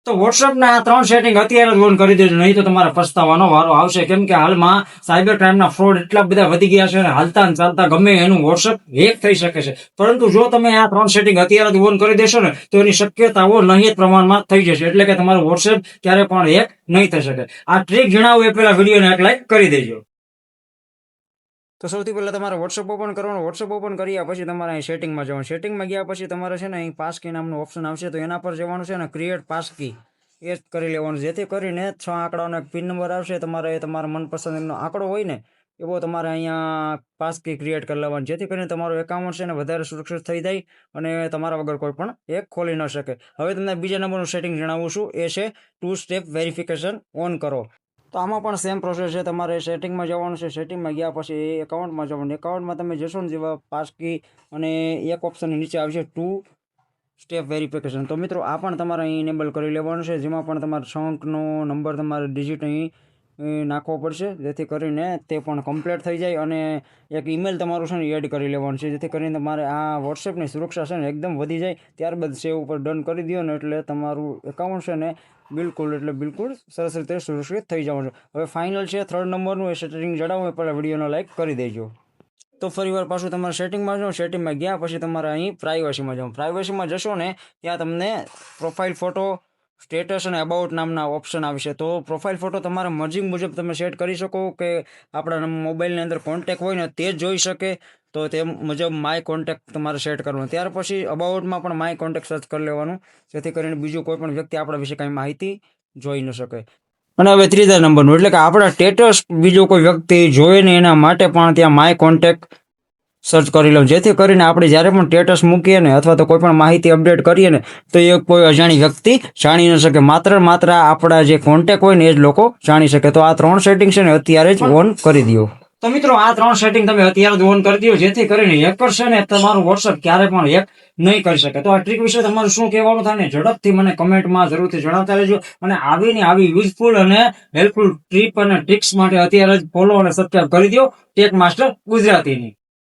તો વોટ્સએપના આ 3 સેટિંગ અત્યારે જ ઓન કરી દેજો, નહીં તો તમારે પસ્તાવાનો વારો આવશે. કેમ કે હાલમાં સાયબર ક્રાઇમના ફ્રોડ એટલા બધા વધી ગયા છે અને હાલતા ને ચાલતા ગમે એનું વોટ્સએપ હેક થઈ શકે છે. પરંતુ જો તમે આ 3 સેટિંગ અત્યારે જ ઓન કરી દેશો ને તો એની શક્યતાઓ નિહિત પ્રમાણમાં થઈ જશે. એટલે કે તમારું વોટ્સએપ ક્યારે પણ હેક નહીં થઈ શકે. આ ટ્રીક જણાવું એ પહેલા વિડીયોને એક લાઈક કરી દેજો. તો સૌથી પહેલાં તમારે વોટ્સએપ ઓપન કરવાનું. વોટ્સએપ ઓપન કર્યા પછી તમારે અહીં સેટિંગમાં જવાનું. સેટિંગમાં ગયા પછી તમારે છે ને અહીં પાસકી નામનું ઓપ્શન આવશે, તો એના પર જવાનું છે ને ક્રિએટ પાસકી એ જ કરી લેવાનું. જેથી કરીને 6 આંકડાનો એક પિન નંબર આવશે. તમારે તમારા મનપસંદનો આંકડો હોય ને એવો તમારે અહીંયા પાસકી ક્રિએટ કરી લેવાનું, જેથી કરીને તમારું એકાઉન્ટ છે ને વધારે સુરક્ષિત થઈ જાય અને તમારા વગર કોઈ પણ એક ખોલી ન શકે. હવે તમને બીજા નંબરનું સેટિંગ જણાવું છું, એ છે 2 સ્ટેપ વેરિફિકેશન ઓન કરો. તો આમાં પણ સેમ પ્રોસેસ છે. તમારે સેટિંગમાં જવાનું છે. સેટિંગમાં ગયા પછી એકાઉન્ટમાં જવાનું. એકાઉન્ટમાં તમે જશો ને જેવા પાસકી અને એક ઓપ્શનની નીચે આવશે 2 સ્ટેપ વેરિફિકેશન. તો મિત્રો આ પણ તમારે અહીં ઇનેબલ કરી લેવાનું છે, જેમાં પણ તમારે 6 અંકનો નંબર તમારે ડિજિટ અહીં નાખવો પડશે, જેથી કરીને તે પણ કમ્પ્લીટ થઈ જાય. અને એક ઈમેલ તમારું છે ને એડ કરી લેવાનું છે, જેથી કરીને તમારે આ વોટ્સએપની સુરક્ષા છે ને એકદમ વધી જાય. ત્યારબાદ સેવ ઉપર ડન કરી દો ને એટલે તમારું એકાઉન્ટ છે ને બિલકુલ સરસ રીતે સુરક્ષિત થઈ જવાનું છે. હવે ફાઇનલ છે 3rd નંબરનું એ સેટિંગ જણાવું એ પહેલાં વિડીયોને લાઈક કરી દેજો. તો ફરીવાર પાછું તમારે સેટિંગમાં જાઓ. સેટિંગમાં ગયા પછી તમારે અહીં પ્રાઇવસીમાં જાઓ. પ્રાઇવસીમાં જશો ને ત્યાં તમને પ્રોફાઇલ ફોટો, સ્ટેટસ અને અબાઉટ નામના ઓપ્શન આવશે. તો પ્રોફાઇલ ફોટો તમારા મરજી મુજબ તમે સેટ કરી શકો કે આપણા મોબાઈલની અંદર કોન્ટેક હોય ને તે જ જોઈ શકે, તો તે મુજબ માય કોન્ટેક્ટ તમારે સેટ કરવાનું. ત્યાર પછી અબાઉટમાં પણ માય કોન્ટેક્ટ સર્ચ કરી લેવાનું, જેથી કરીને બીજું કોઈ પણ વ્યક્તિ આપણા વિશે કાંઈ માહિતી જોઈ ન શકે. અને હવે 3જા નંબરનું એટલે કે આપણા સ્ટેટસ બીજો કોઈ વ્યક્તિ જોવે ને એના માટે પણ ત્યાં માય કોન્ટેક્ટ સર્ચ કરી લો, જેથી કરીને આપણે જ્યારે પણ સ્ટેટસ મૂકીએ ને અથવા તો કોઈ પણ માહિતી અપડેટ કરીએ ને તો એ કોઈ અજાણી વ્યક્તિ જાણી ન શકે. માત્ર આપણા જે કોન્ટેક્ટ હોય ને એ જ લોકો જાણી શકે. તો આ 3 સેટિંગ છે ને અત્યારે જ ઓન કરી દો. તો મિત્રો આ 3 સેટિંગ તમે અત્યારે જ ઓન કરી દો, જેથી કરીને હેકર છે ને તમારું વોટ્સએપ ક્યારે પણ હેક નહીં કરી શકે. તો આ ટ્રીક વિશે તમારું શું કહેવાનું થાય ને ઝડપથી મને કમેન્ટમાં જરૂરથી જણાવતા રહેજો. અને આવી યુઝફુલ અને હેલ્પફુલ ટ્રીપ અને ટ્રિક્સ માટે અત્યારે જ ફોલો અને સબસ્ક્રાઇબ કરી દો ટેક માસ્ટર ગુજરાતીની.